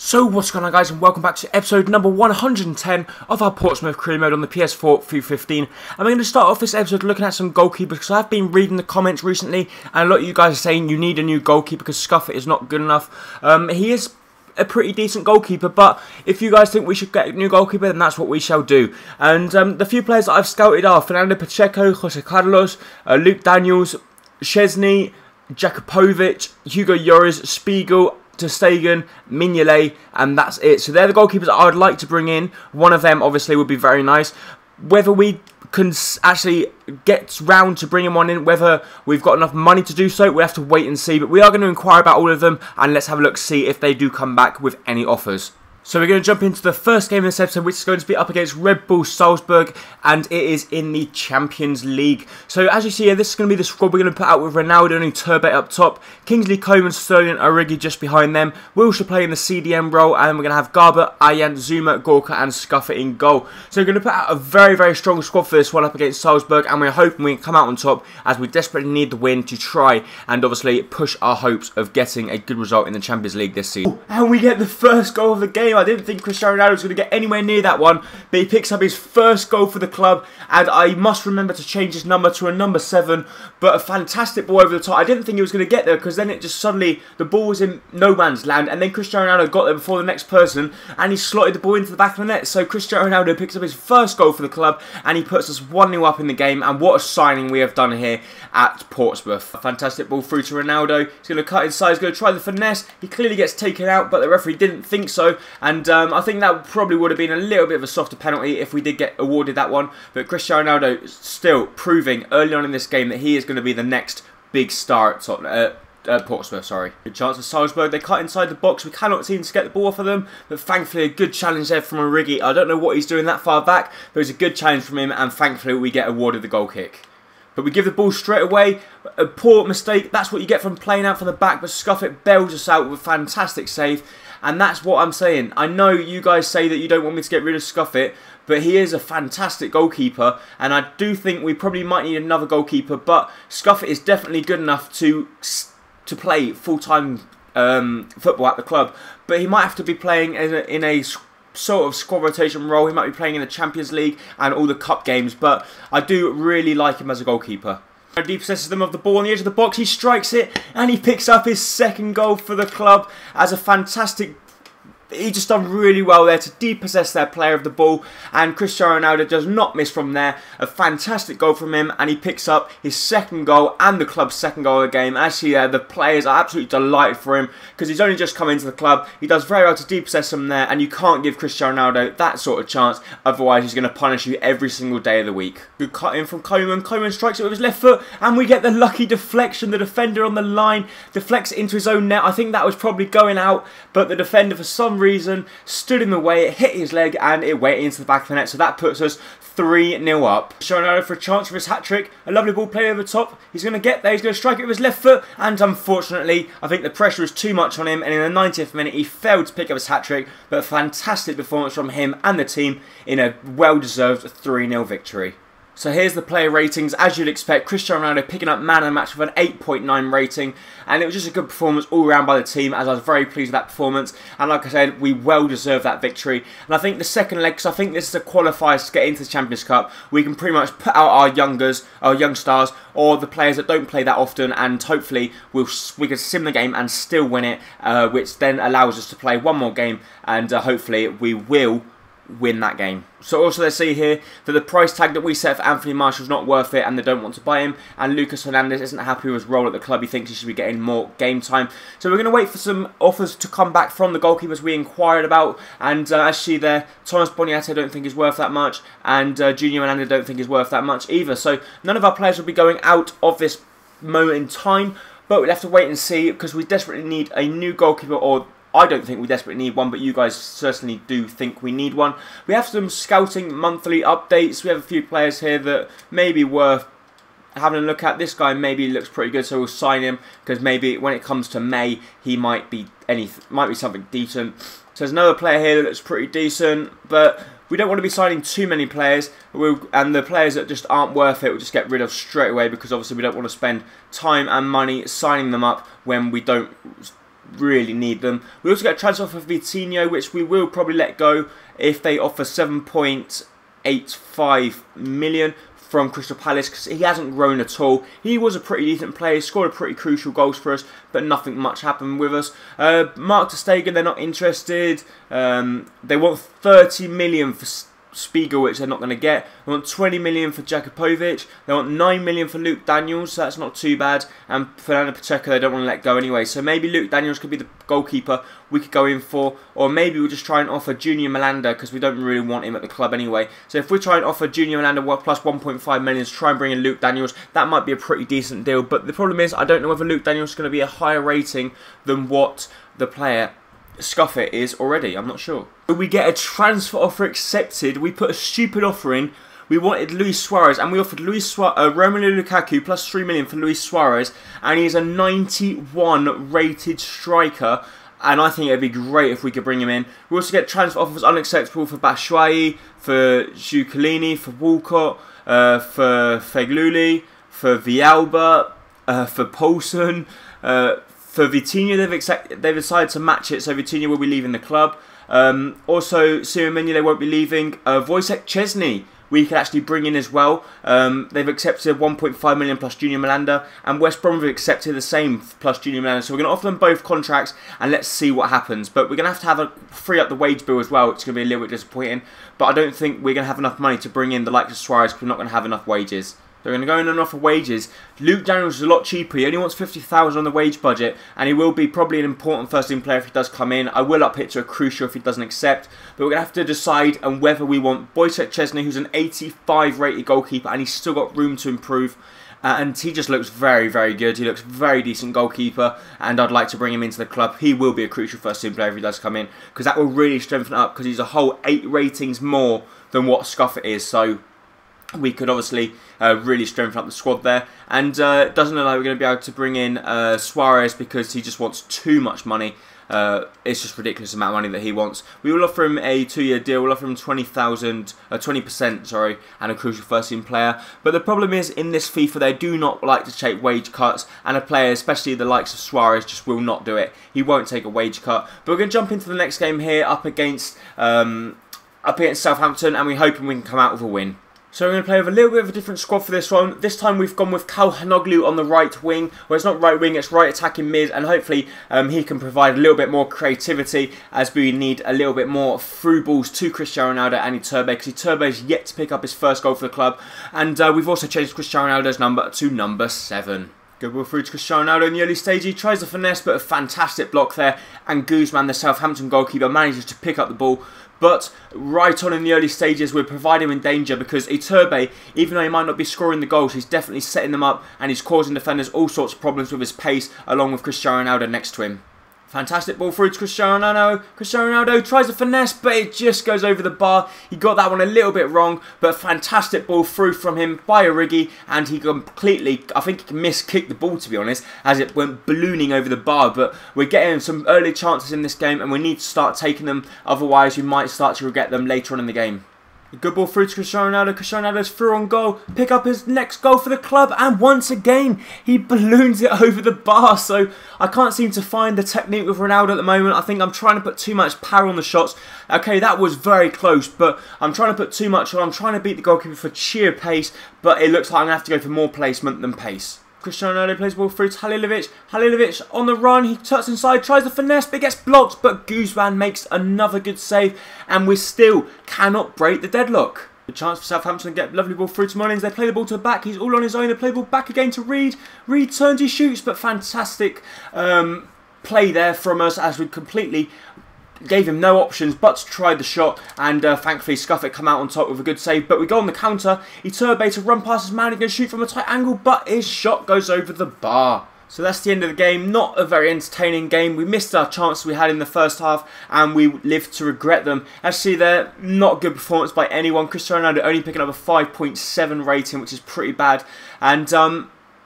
So what's going on, guys, and welcome back to episode number 110 of our Portsmouth career mode on the PS4 FIFA 15. And we're going to start off this episode looking at some goalkeepers, because I've been reading the comments recently and a lot of you guys are saying you need a new goalkeeper because Scuffet is not good enough. He is a pretty decent goalkeeper, but if you guys think we should get a new goalkeeper, then that's what we shall do. And the few players that I've scouted are Fernando Pacheco, Jose Carlos, Luke Daniels, Szczesny, Jakupovic, Hugo Lloris, Spiegel, Ter Stegen, Mignolet, and that's it. So they're the goalkeepers I would like to bring in. One of them obviously would be very nice. Whether we can actually get round to bringing one in, whether we've got enough money to do so, we'll have to wait and see. But we are going to inquire about all of them, and let's have a look, see if they do come back with any offers. So we're going to jump into the first game of this episode, which is going to be up against Red Bull Salzburg, and it is in the Champions League. So as you see here, this is going to be the squad we're going to put out with Ronaldo and Turbe up top, Kingsley Coman, Sterling and Origi just behind them. Wilshere playing the CDM role, and we're going to have Garber, Ayant, Zuma, Gorka and Scuffet in goal. So we're going to put out a very, very strong squad for this one up against Salzburg, and we're hoping we can come out on top as we desperately need the win to try and obviously push our hopes of getting a good result in the Champions League this season. And we get the first goal of the game. I didn't think Cristiano Ronaldo was going to get anywhere near that one, but he picks up his first goal for the club, and I must remember to change his number to a number 7, but a fantastic ball over the top. I didn't think he was going to get there, because then it just suddenly, the ball was in no man's land, and then Cristiano Ronaldo got there before the next person, and he slotted the ball into the back of the net. So Cristiano Ronaldo picks up his first goal for the club, and he puts us 1-0 up in the game, and what a signing we have done here at Portsmouth. A fantastic ball through to Ronaldo. He's going to cut inside, he's going to try the finesse. He clearly gets taken out, but the referee didn't think so, and I think that probably would have been a little bit of a softer penalty if we did get awarded that one. But Cristiano Ronaldo still proving early on in this game that he is going to be the next big star at Portsmouth, sorry. Good chance for Salzburg. They cut inside the box. We cannot seem to get the ball off of them, but thankfully a good challenge there from Origi. I don't know what he's doing that far back, but it was a good challenge from him, and thankfully we get awarded the goal kick. But we give the ball straight away. A poor mistake. That's what you get from playing out from the back, but Scuffet bails us out with a fantastic save. And that's what I'm saying. I know you guys say that you don't want me to get rid of Scuffet, but he is a fantastic goalkeeper, and I do think we probably might need another goalkeeper, but Scuffet is definitely good enough to play full-time football at the club. But he might have to be playing in a sort of squad rotation role. He might be playing in the Champions League and all the cup games, but I do really like him as a goalkeeper. He possesses them of the ball on the edge of the box, he strikes it, and he picks up his second goal for the club as a fantastic... He just done really well there to depossess their player of the ball, and Cristiano Ronaldo does not miss from there. A fantastic goal from him, and he picks up his second goal and the club's second goal of the game. Actually, the players are absolutely delighted for him because he's only just come into the club. He does very well to depossess them there, and you can't give Cristiano Ronaldo that sort of chance, otherwise he's going to punish you every single day of the week. Good cut in from Coman. Coman strikes it with his left foot, and we get the lucky deflection. The defender on the line deflects it into his own net. I think that was probably going out, but the defender, for some reason, stood in the way. It hit his leg and it went into the back of the net, so that puts us 3-0 up. Ronaldo for a chance for his hat-trick. A lovely ball played over the top. He's going to get there. He's going to strike it with his left foot, and unfortunately I think the pressure was too much on him, and in the 90th minute he failed to pick up his hat-trick, but a fantastic performance from him and the team in a well-deserved 3-0 victory. So here's the player ratings. As you'd expect, Cristiano Ronaldo picking up man of the match with an 8.9 rating, and it was just a good performance all around by the team, as I was very pleased with that performance, and like I said, we well deserved that victory. And I think the second leg, because I think this is a qualifier to get into the Champions Cup, we can pretty much put out our young stars, or the players that don't play that often, and hopefully we can sim the game and still win it, which then allows us to play one more game, and hopefully we will win that game. So also they see here that the price tag that we set for Anthony Martial is not worth it, and they don't want to buy him, and Lucas Hernandez isn't happy with his role at the club. He thinks he should be getting more game time. So we're going to wait for some offers to come back from the goalkeepers we inquired about, and as you see there, Thomas Boniat I don't think is worth that much, and Junior Hernandez don't think is worth that much either. So none of our players will be going out of this moment in time, but we'll have to wait and see, because we desperately need a new goalkeeper, or I don't think we desperately need one, but you guys certainly do think we need one. We have some scouting monthly updates. We have a few players here that may be worth having a look at. This guy maybe looks pretty good, so we'll sign him, because maybe when it comes to May, he might be something decent. So there's another player here that looks pretty decent, but we don't want to be signing too many players, and the players that just aren't worth it we'll just get rid of straight away, because obviously we don't want to spend time and money signing them up when we don't really need them. We also get a transfer for Vitinho, which we will probably let go if they offer 7.85 million from Crystal Palace, because he hasn't grown at all. He was a pretty decent player, scored a pretty crucial goals for us, but nothing much happened with us. Mark ter Stegen, they're not interested. They want 30 million for Spiegel, which they're not going to get. They want 20 million for Jakupovic. They want 9 million for Luke Daniels, so that's not too bad. And Fernando Pacheco, they don't want to let go anyway. So maybe Luke Daniels could be the goalkeeper we could go in for. Or maybe we'll just try and offer Junior Malanda, because we don't really want him at the club anyway. So if we try and offer Junior Malanda plus 1.5 million to try and bring in Luke Daniels, that might be a pretty decent deal. But the problem is, I don't know whether Luke Daniels is going to be a higher rating than what the player Scuffet is already. I'm not sure. We get a transfer offer accepted. We put a stupid offer in. We wanted Luis Suarez, and we offered Romelu Lukaku plus 3 million for Luis Suarez, and he's a 91 rated striker, and I think it'd be great if we could bring him in. We also get transfer offers unacceptable for Batshuayi, for Zuccolini, for Walcott, for Fegluli, for Villalba, for Poulsen, for Vitinho. They've decided to match it, so Vitinho will be leaving the club. Also, Simeone, they won't be leaving. Wojciech Szczesny, we could actually bring in as well. They've accepted 1.5 million plus Junior Malanda, and West Brom have accepted the same plus Junior Malanda. So we're going to offer them both contracts, and let's see what happens. But we're going to have a free up the wage bill as well, which is going to be a little bit disappointing. But I don't think we're going to have enough money to bring in the likes of Suarez, because we're not going to have enough wages. They're going to go in and offer wages. Luke Daniels is a lot cheaper. He only wants 50,000 on the wage budget, and he will be probably an important first-team player if he does come in. I will up it to a crucial if he doesn't accept, but we're going to have to decide on whether we want Wojciech Szczesny, who's an 85 rated goalkeeper, and he's still got room to improve. And he just looks very, very good. He looks very decent goalkeeper, and I'd like to bring him into the club. He will be a crucial first-team player if he does come in, because that will really strengthen up, because he's a whole 8 ratings more than what Scuffet is. So we could obviously really strengthen up the squad there. And it doesn't look like we're going to be able to bring in Suarez, because he just wants too much money. It's just ridiculous amount of money that he wants. We will offer him a 2-year deal. We'll offer him 20%, sorry, and a crucial first-team player. But the problem is, in this FIFA, they do not like to take wage cuts, and a player, especially the likes of Suarez, just will not do it. He won't take a wage cut. But we're going to jump into the next game here, up against Southampton, and we're hoping we can come out with a win. So we're going to play with a little bit of a different squad for this one. This time we've gone with Calhanoglu on the right wing. Well, it's not right wing, it's right attacking mid. And hopefully he can provide a little bit more creativity, as we need a little bit more through balls to Cristiano Ronaldo and Iturbe, because Iturbe is yet to pick up his first goal for the club. And we've also changed Cristiano Ronaldo's number to number 7. Good ball through to Cristiano Ronaldo in the early stage. He tries the finesse, but a fantastic block there. And Guzman, the Southampton goalkeeper, manages to pick up the ball. But right on in the early stages, we're providing him in danger, because Iturbe, even though he might not be scoring the goals, he's definitely setting them up, and he's causing defenders all sorts of problems with his pace, along with Cristiano Ronaldo next to him. Fantastic ball through to Cristiano Ronaldo. Cristiano Ronaldo tries a finesse, but it just goes over the bar. He got that one a little bit wrong, but fantastic ball through from him by Origi, and he completely, I think he miskicked the ball, to be honest, as it went ballooning over the bar. But we're getting some early chances in this game, and we need to start taking them, otherwise we might start to regret them later on in the game. A good ball through to Cristiano Ronaldo. Cristiano Ronaldo's through on goal. Pick up his next goal for the club. And once again, he balloons it over the bar. So I can't seem to find the technique with Ronaldo at the moment. I think I'm trying to put too much power on the shots. Okay, that was very close, but I'm trying to put too much on. I'm trying to beat the goalkeeper for sheer pace, but it looks like I'm going to have to go for more placement than pace. Cristiano Ronaldo plays the ball through to Halilovic. Halilovic on the run. He tucks inside, tries the finesse, but gets blocked. But Guzman makes another good save, and we still cannot break the deadlock. The chance for Southampton to get a lovely ball through to Mullins. They play the ball to the back. He's all on his own. They play the ball back again to Reed. Reed turns, he shoots, but fantastic play there from us, as we completely gave him no options but to try the shot, and thankfully Scuffet come out on top with a good save. But we go on the counter. Iturbe to run past his man. He's going to shoot from a tight angle, but his shot goes over the bar. So that's the end of the game. Not a very entertaining game. We missed our chances we had in the first half, and we lived to regret them. As you see there, not a good performance by anyone. Cristiano Ronaldo only picking up a 5.7 rating, which is pretty bad. And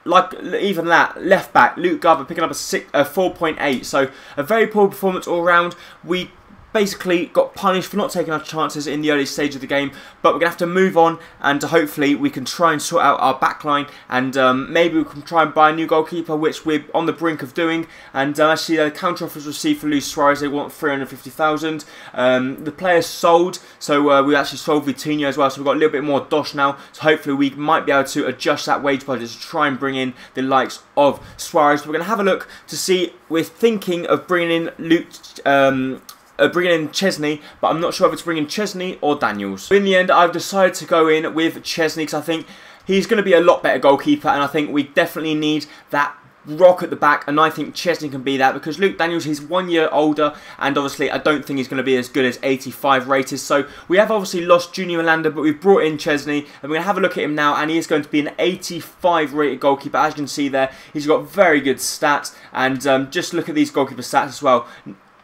like even that, left back Luke Garver picking up a 4.8. So a very poor performance all round. We basically got punished for not taking our chances in the early stage of the game, but we're going to have to move on, and hopefully we can try and sort out our backline, and maybe we can try and buy a new goalkeeper, which we're on the brink of doing. And actually the counter offers received for Luis Suarez, they want 350,000. The player's sold, so we actually sold Vitinha as well, so we've got a little bit more dosh now, so hopefully we might be able to adjust that wage budget to try and bring in the likes of Suarez. We're going to have a look to see, we're thinking of bringing in Chesney, but I'm not sure whether to bring in Chesney or Daniels. In the end, I've decided to go in with Chesney because I think he's going to be a lot better goalkeeper, and I think we definitely need that rock at the back, and I think Chesney can be that, because Luke Daniels, he's 1 year older, and obviously I don't think he's going to be as good as 85 rated. So we have obviously lost Junior Melander, but we've brought in Chesney, and we're going to have a look at him now, and he is going to be an 85 rated goalkeeper. As you can see there, he's got very good stats, and just look at these goalkeeper stats as well.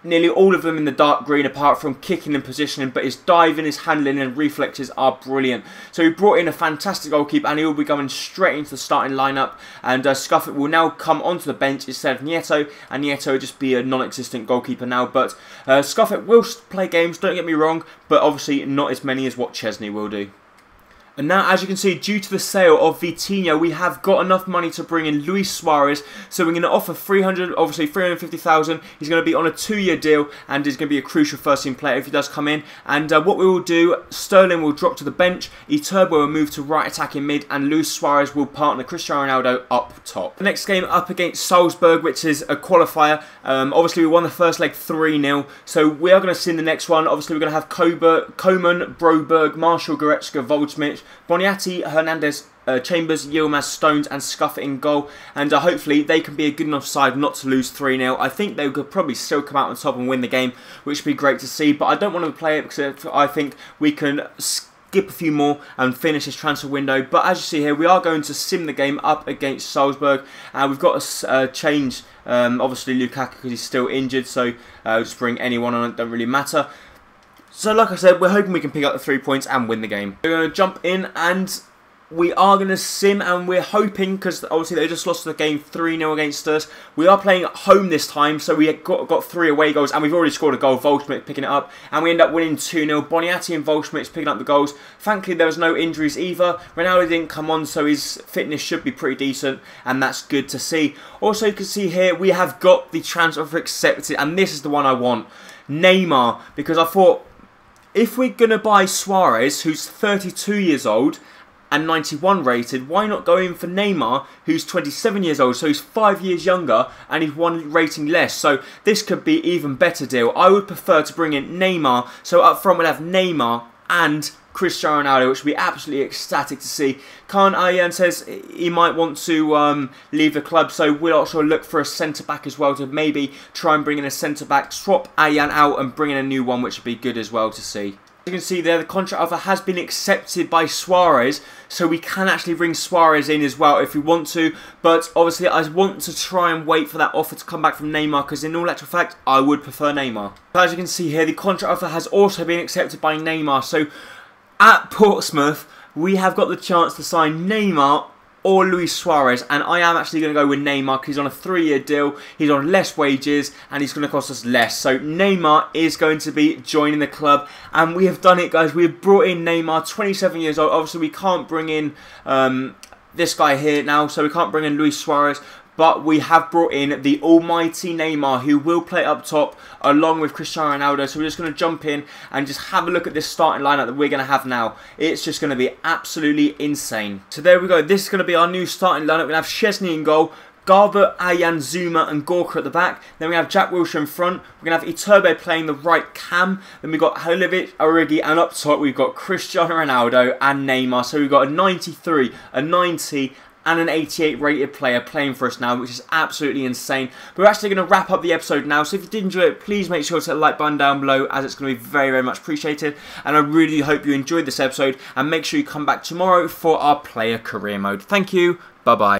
Nearly all of them in the dark green, apart from kicking and positioning, but his diving, his handling and reflexes are brilliant. So we brought in a fantastic goalkeeper, and he will be going straight into the starting lineup, and Scuffet will now come onto the bench instead of Nieto, and Nieto will just be a non-existent goalkeeper now. But Scuffet will play games, don't get me wrong, but obviously not as many as what Chesney will do. And now, as you can see, due to the sale of Vitinha, we have got enough money to bring in Luis Suarez. So we're going to offer 350,000. He's going to be on a 2-year deal, and he's going to be a crucial first-team player if he does come in. And what we will do, Sterling will drop to the bench, Iturbo will move to right attacking mid, and Luis Suarez will partner Cristiano Ronaldo up top. The next game up against Salzburg, which is a qualifier. Obviously, we won the first leg 3-0, so we are going to see in the next one. Obviously, we're going to have Koeman, Broberg, Marshall, Goretzka, Voldsmith, Boniati, Hernandez, Chambers, Yilmaz, Stones and Scuffet in goal, and hopefully they can be a good enough side not to lose 3-0. I think they could probably still come out on top and win the game, which would be great to see, but I don't want to play it because I think we can skip a few more and finish this transfer window. But as you see here, we are going to sim the game up against Salzburg, and we've got a change, obviously Lukaku because he's still injured, so just bring anyone on, it don't really matter. So like I said, we're hoping we can pick up the 3 points and win the game. We're going to jump in, and we are going to sim, and we're hoping, because obviously they just lost the game 3-0 against us. We are playing at home this time, so we got 3 away goals, and we've already scored a goal. Voldsmith picking it up, and we end up winning 2-0. Boniati and Voldsmith picking up the goals. Thankfully, there was no injuries either. Ronaldo didn't come on, so his fitness should be pretty decent, and that's good to see. Also, you can see here, we have got the transfer accepted, and this is the one I want. Neymar, because I thought, if we're going to buy Suarez, who's 32 years old and 91 rated, why not go in for Neymar, who's 27 years old, so he's 5 years younger and he's 1 rating less. So this could be an even better deal. I would prefer to bring in Neymar, so up front we'll have Neymar and Cristiano Ronaldo, which would be absolutely ecstatic to see. Khan Ayan says he might want to leave the club, so we'll also look for a centre-back as well, to maybe try and bring in a centre-back, swap Ayan out and bring in a new one, which would be good as well to see. As you can see there, the contract offer has been accepted by Suarez, so we can actually bring Suarez in as well if we want to, but obviously I want to try and wait for that offer to come back from Neymar, because in all actual fact, I would prefer Neymar. But as you can see here, the contract offer has also been accepted by Neymar, so at Portsmouth, we have got the chance to sign Neymar or Luis Suarez, and I am actually going to go with Neymar because he's on a 3-year deal, he's on less wages, and he's going to cost us less. So Neymar is going to be joining the club, and we have done it, guys. We have brought in Neymar, 27 years old. Obviously, we can't bring in this guy here now, so we can't bring in Luis Suarez. But we have brought in the almighty Neymar, who will play up top along with Cristiano Ronaldo. So we're just going to jump in and just have a look at this starting lineup that we're going to have now. It's just going to be absolutely insane. So there we go. This is going to be our new starting lineup. We're going to have Chesney in goal, Garber, Ayan, Zuma and Gorka at the back. Then we have Jack Wilshere in front. We're going to have Iturbe playing the right cam. Then we've got Halilovic, Origi, and up top we've got Cristiano Ronaldo and Neymar. So we've got a 93, a 90 and an 88 rated player playing for us now, which is absolutely insane. But we're actually going to wrap up the episode now, so if you did enjoy it, please make sure to hit the like button down below, as it's going to be very, very much appreciated. And I really hope you enjoyed this episode, and make sure you come back tomorrow for our player career mode. Thank you, bye-bye.